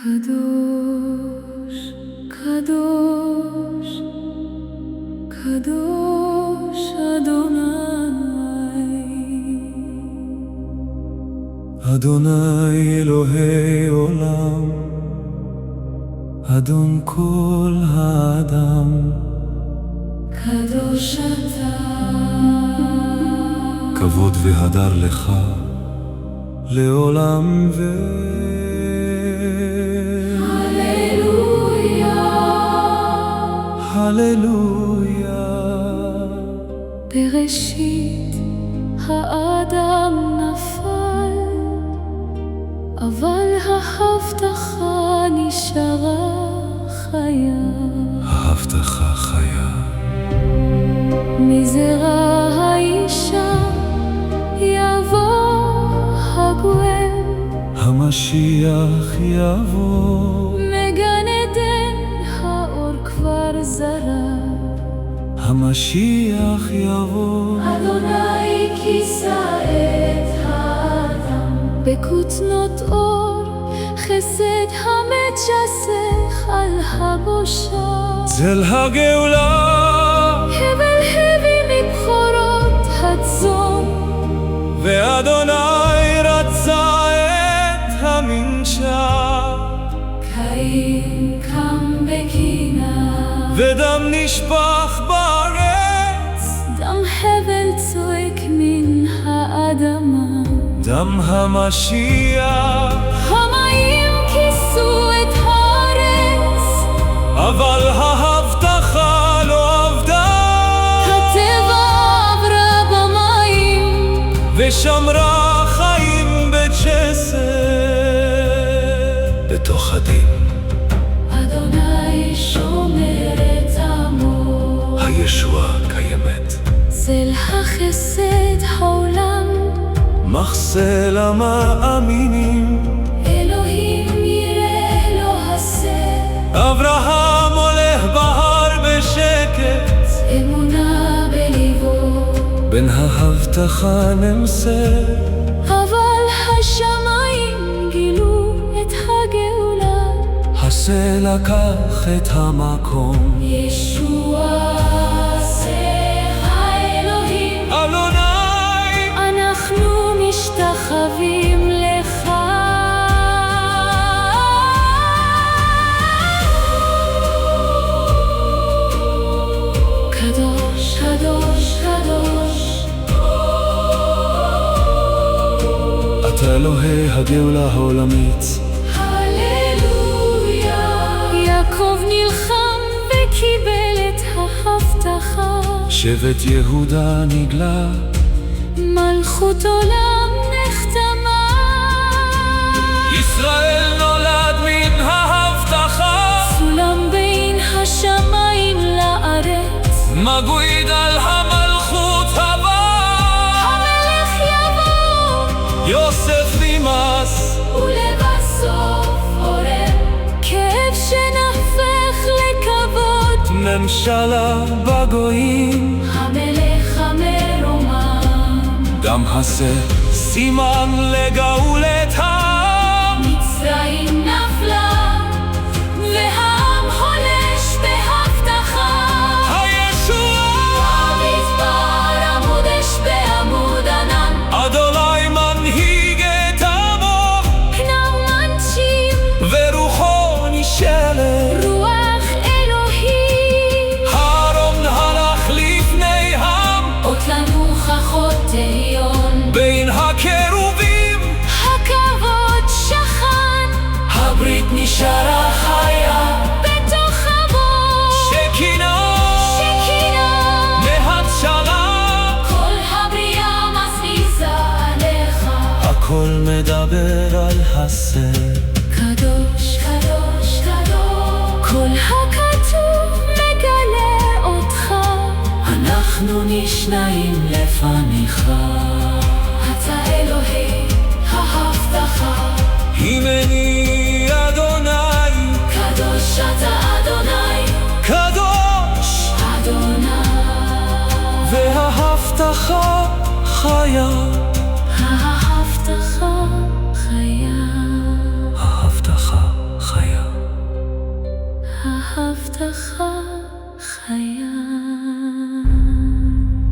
קדוש, קדוש, קדוש אדוני. אדוני אלוהי עולם, אדון כל האדם. קדוש אתה, כבוד והדר לך לעולם הללויה, הללויה. בראשית האדם נפל, אבל ההבטחה נשארה חיה. ההבטחה חיה. מזרע האישה יבוא הגואל, המשיח יבוא. מגן עדן האור כבר זרה, המשיח יבוא. אדוני כיסה את האדם בכותנות אור, חסד המתשסח על הבושה. צל הגאולה, הבל הביא מבחורות הצאן, ואדוני רצה את המנשה. קין קם בקינה, ודם נשפך בארץ, דם הבל צועק מן האדמה. דם המשיח. המים כיסו את הארץ, אבל ההבטחה לא עבדה, הטבע עברה במים, ושמרה חיים בג'סר. בתוך הדין אדוני שומר את עמו, הישועה קיימת. צל החסד העולם, מחסה למאמינים. אלוהים יראה לו הסר, אברהם הולך בהר בשקט, אמונה בליבו. בין ההבטחה נמסר. אבל השמיים גילו את הגאולה, הסה לקח את המקום. ישוע זה האלוהים, אדוני, אנחנו משתחווים לך. קדוש, קדוש, קדוש, אתה אלוהי הגאולה העולמית. הללויה. יעקב נלחם וקיבל את ההבטחה, שבט יהודה נגלה, מלכות עולם נחתמה. ישראל נולד מן ההבטחה, סולם בין השמיים לארץ, מגויד על המלכות הבאה. המלך יבוא יוסף נמאס, ולבסוף עורר, כאב שנהפך לכבוד. ממשלה בגויים, המלך המרומם, דם הסה סימן לגאולת העם. מצרים נפלה והעם חולש בהבטחה. הישועה, המדבר עמוד אש בעמוד ענן, אדוני מנהיג את עמו, כנען מנשים ורוחו נשארת. רוח אלוהים, הארון הלך לפני העם, אות לנו כחות תהיון. בין הקרובים הכבוד שכן, הברית נשארה חיה. בתוך עמו שכינה מהתשרה, כל הבריאה מזיזה עליך. הכל מדבר על הסר. קדוש, קדוש, קדוש, כל הכתוב מגלה אותך. אנחנו נשנאים לפניך, אתה אלוהי ההבטחה. הנני אדוני, קדוש אתה אדוני, קדוש, אדוני. וההבטחה חיה. ההבטחה חיה. ההבטחה חיה. ההבטחה חיה.